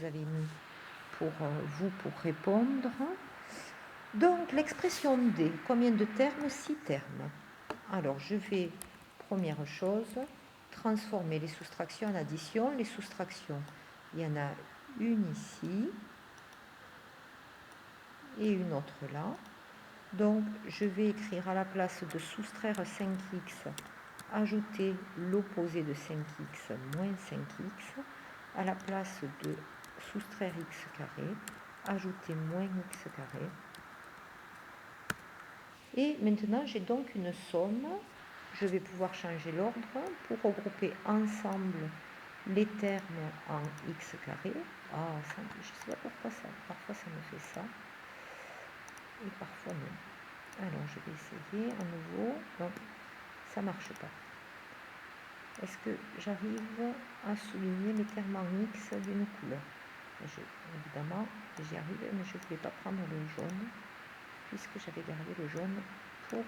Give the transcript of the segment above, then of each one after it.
vous avez mis pour vous pour répondre. Donc l'expression D, combien de termes? 6 termes. Alors je vais, première chose, transformer les soustractions en addition. Les soustractions, il y en a une ici et une autre là. Donc je vais écrire à la place de soustraire 5x, ajouter l'opposé de 5x moins 5x, à la place de soustraire x carré, ajouter moins x carré. Et maintenant j'ai donc une somme. Je vais pouvoir changer l'ordre pour regrouper ensemble les termes en x carré. Ah, ça, je ne sais pas pourquoi ça. Parfois ça me fait ça. Et parfois non. Alors je vais essayer à nouveau. Non, ça ne marche pas. Est-ce que j'arrive à souligner les termes en x d'une couleur? Évidemment, j'y arrive, mais je ne voulais pas prendre le jaune, puisque j'avais gardé le jaune pour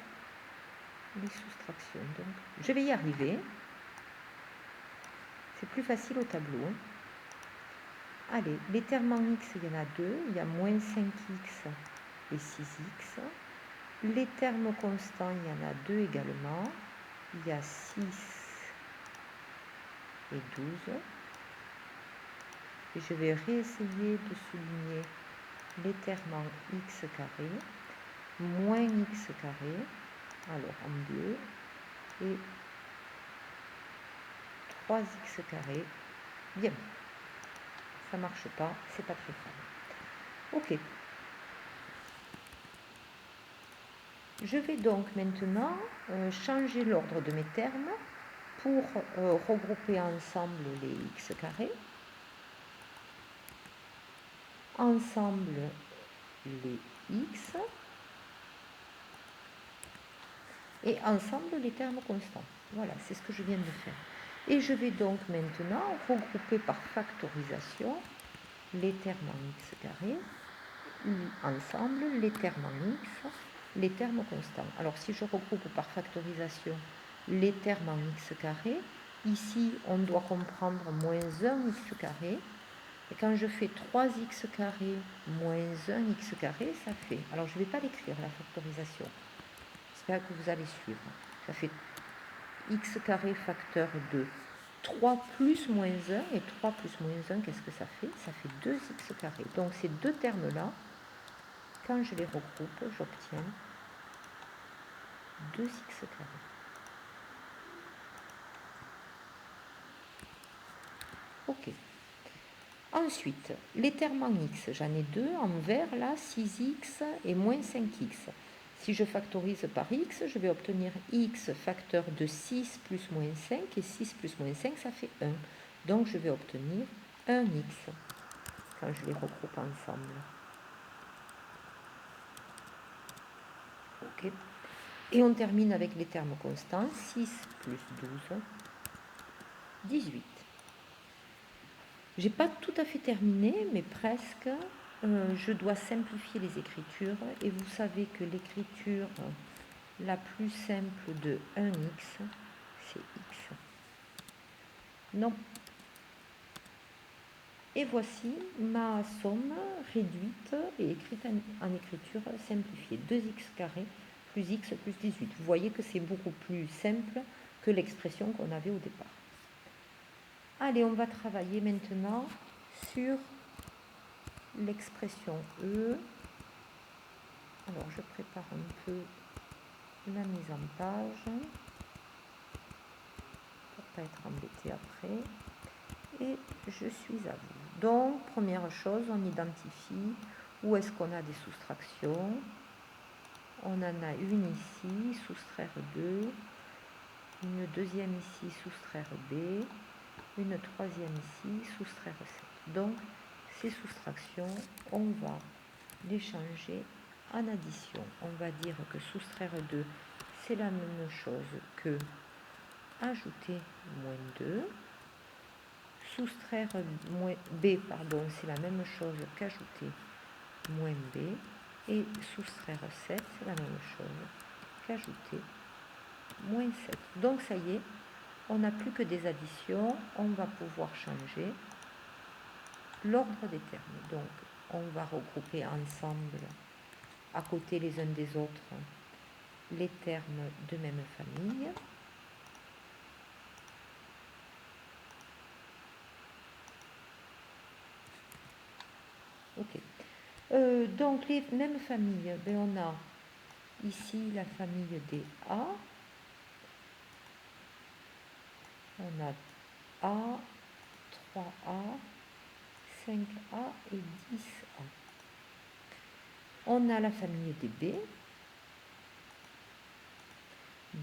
les soustractions. Donc, je vais y arriver. C'est plus facile au tableau. Allez, les termes en x, il y en a deux. Il y a moins 5x et 6x. Les termes constants, il y en a deux également. Il y a 6 et 12. Et je vais réessayer de souligner les termes en x carré, moins x carré, alors en bleu, et 3x carré. Bien, ça ne marche pas, c'est pas très grave. Ok. Je vais donc maintenant changer l'ordre de mes termes pour regrouper ensemble les x carrés, ensemble les x et ensemble les termes constants. Voilà, c'est ce que je viens de faire. Et je vais donc maintenant regrouper par factorisation les termes en x carré, ensemble les termes en x, les termes constants. Alors si je regroupe par factorisation les termes en x carré, ici on doit comprendre moins 1x carré, et quand je fais 3x carré moins 1x carré, ça fait, alors je ne vais pas l'écrire la factorisation, j'espère que vous allez suivre, ça fait x carré facteur de 3 plus moins 1, et 3 plus moins 1, qu'est-ce que ça fait? Ça fait 2x carré. Donc ces deux termes-là, quand je les regroupe, j'obtiens 2x carré. Ok. Ensuite, les termes en x, j'en ai deux, en vert là, 6x et moins 5x. Si je factorise par x, je vais obtenir x facteur de 6 plus moins 5, et 6 plus moins 5, ça fait 1. Donc je vais obtenir 1x quand je les regroupe ensemble. Ok. Et on termine avec les termes constants, 6 plus 12, 18. J'ai pas tout à fait terminé, mais presque. Je dois simplifier les écritures, et vous savez que l'écriture la plus simple de 1x, c'est x. Non. Et voici ma somme réduite et écrite en écriture simplifiée. 2x carré plus x plus 18. Vous voyez que c'est beaucoup plus simple que l'expression qu'on avait au départ. Allez, on va travailler maintenant sur l'expression E. Alors, je prépare un peu la mise en page pour ne pas être embêté après. Et je suis à vous. Donc, première chose, on identifie où est-ce qu'on a des soustractions. On en a une ici, soustraire 2, une deuxième ici, soustraire B, une troisième ici, soustraire 7. Donc, ces soustractions, on va les changer en addition. On va dire que soustraire 2, c'est la même chose que ajouter moins 2. Soustraire B, c'est la même chose qu'ajouter moins B. Et soustraire 7, c'est la même chose qu'ajouter moins 7. Donc ça y est, on n'a plus que des additions. On va pouvoir changer l'ordre des termes. Donc, on va regrouper ensemble, à côté les uns des autres, les termes de même famille. Ok. Donc, les mêmes familles, ben, on a ici la famille des A. On a A, 3A, 5A et 10A. On a la famille des B,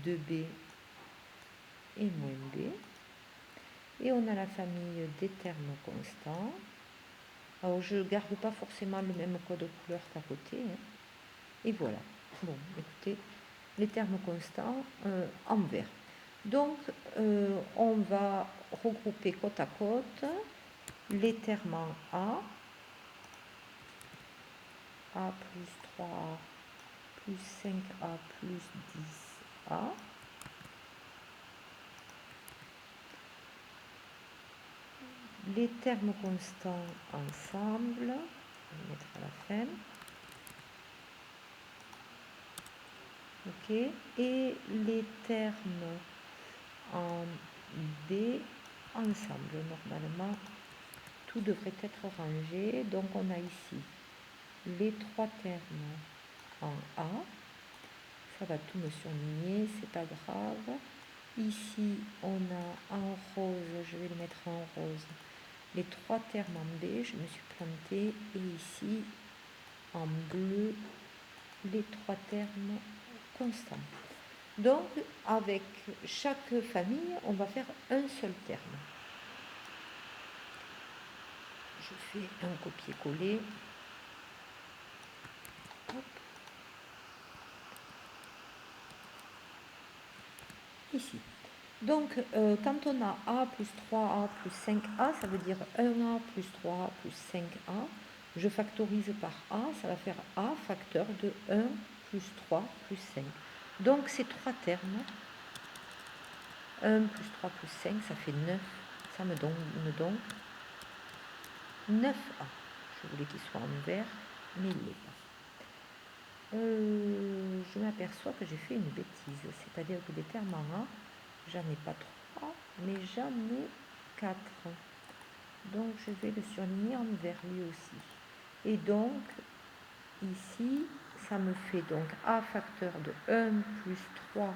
2B et moins B. Et on a la famille des termes constants. Alors, je ne garde pas forcément le même code couleur qu'à côté. Hein. Et voilà. Bon, écoutez, les termes constants en vert. Donc, on va regrouper côte à côte les termes en A plus 3A plus 5A plus 10A. Les termes constants ensemble, je vais mettre à la fin. Ok, et les termes en B ensemble. Normalement, tout devrait être rangé. Donc, on a ici les trois termes en A. Ça va tout me surligner, c'est pas grave. Ici, on a en rose, je vais le mettre en rose, les trois termes en B, je me suis plantée. Et ici, en bleu, les trois termes constants. Donc, avec chaque famille, on va faire un seul terme. Je fais un copier-coller. Ici. Donc, quand on a A plus 3A plus 5A, ça veut dire 1A plus 3A plus 5A. Je factorise par A, ça va faire A facteur de 1 plus 3 plus 5. Donc, ces trois termes, 1 plus 3 plus 5, ça fait 9. Ça me donne donc 9A. Je voulais qu'il soit en vert, mais il n'est pas. Je m'aperçois que j'ai fait une bêtise. C'est-à-dire que des termes en A, j'en ai pas 3, mais j'en ai 4. Donc, je vais le surligner en vert lui aussi. Et donc, ici, ça me fait donc A facteur de 1 plus 3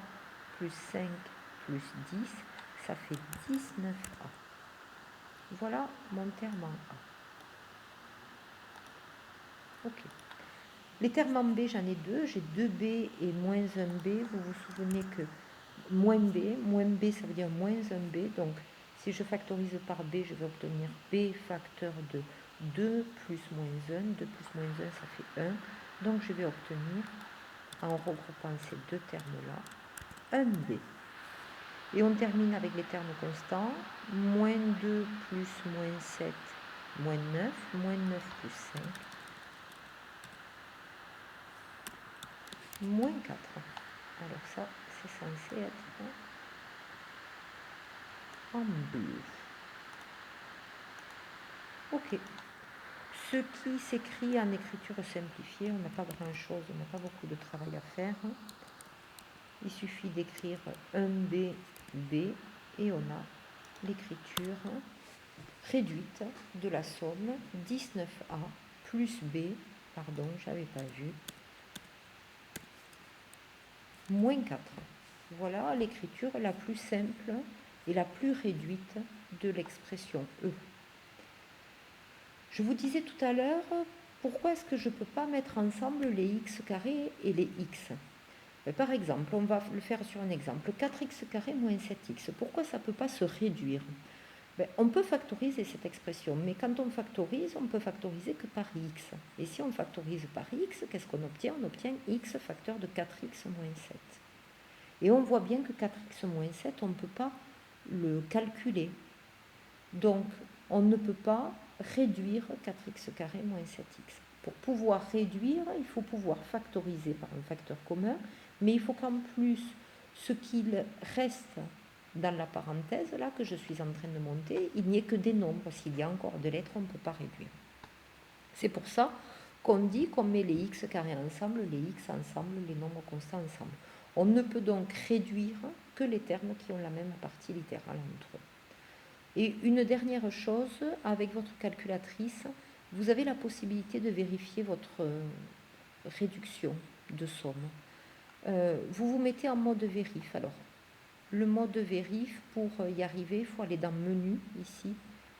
plus 5 plus 10. Ça fait 19A. Voilà mon terme en A. Ok. Les termes en B, j'en ai deux. J'ai 2B et moins 1B. Vous vous souvenez que moins B, ça veut dire moins 1B. Donc, si je factorise par B, je vais obtenir B facteur de 2 plus moins 1. 2 plus moins 1, ça fait 1. Donc, je vais obtenir, en regroupant ces deux termes-là, 1B. Et on termine avec les termes constants. Moins 2 plus moins 7, moins 9. Moins 9 plus 5. Moins 4. Alors ça, c'est censé être en bleu. Ok. Ce qui s'écrit en écriture simplifiée, on n'a pas grand-chose, on n'a pas beaucoup de travail à faire. Il suffit d'écrire 1B, B, et on a l'écriture réduite de la somme 19A plus B, pardon, j'avais pas vu, moins 4. Voilà l'écriture la plus simple et la plus réduite de l'expression E. Je vous disais tout à l'heure, pourquoi est-ce que je ne peux pas mettre ensemble les x carrés et les x? Par exemple, on va le faire sur un exemple. 4x carré moins 7x. Pourquoi ça ne peut pas se réduire? On peut factoriser cette expression, mais quand on factorise, on peut factoriser que par x. Et si on factorise par x, qu'est-ce qu'on obtient? On obtient x facteur de 4x moins 7. Et on voit bien que 4x moins 7, on ne peut pas le calculer. Donc, on ne peut pas réduire 4x carré moins 7x. Pour pouvoir réduire, il faut pouvoir factoriser par un facteur commun, mais il faut qu'en plus, ce qu'il reste dans la parenthèse là que je suis en train de monter, il n'y ait que des nombres. S'il y a encore des lettres, on ne peut pas réduire. C'est pour ça qu'on dit qu'on met les x carrés ensemble, les x ensemble, les nombres constants ensemble. On ne peut donc réduire que les termes qui ont la même partie littérale entre eux. Et une dernière chose, avec votre calculatrice, vous avez la possibilité de vérifier votre réduction de somme. Vous vous mettez en mode vérif. Alors, le mode vérif, pour y arriver, il faut aller dans menu, ici,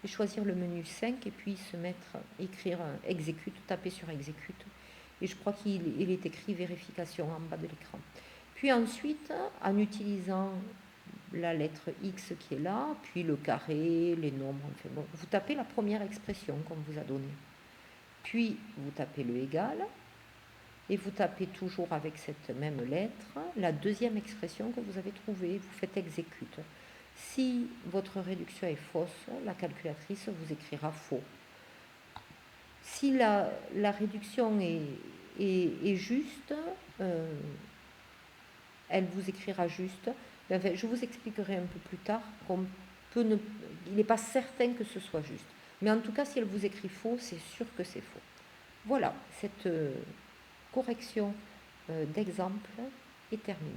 et choisir le menu 5, et puis se mettre, écrire exécute, taper sur exécute. Et je crois qu'il est écrit vérification en bas de l'écran. Puis ensuite, en utilisant la lettre X qui est là, puis le carré, les nombres, enfin bon, vous tapez la première expression qu'on vous a donnée. Puis vous tapez le égal, et vous tapez toujours avec cette même lettre la deuxième expression que vous avez trouvée, vous faites exécute. Si votre réduction est fausse, la calculatrice vous écrira faux. Si la réduction est juste, elle vous écrira juste. Enfin, je vous expliquerai un peu plus tard qu'on peut ne, il n'est pas certain que ce soit juste. Mais en tout cas, si elle vous écrit faux, c'est sûr que c'est faux. Voilà, cette correction d'exemple est terminée.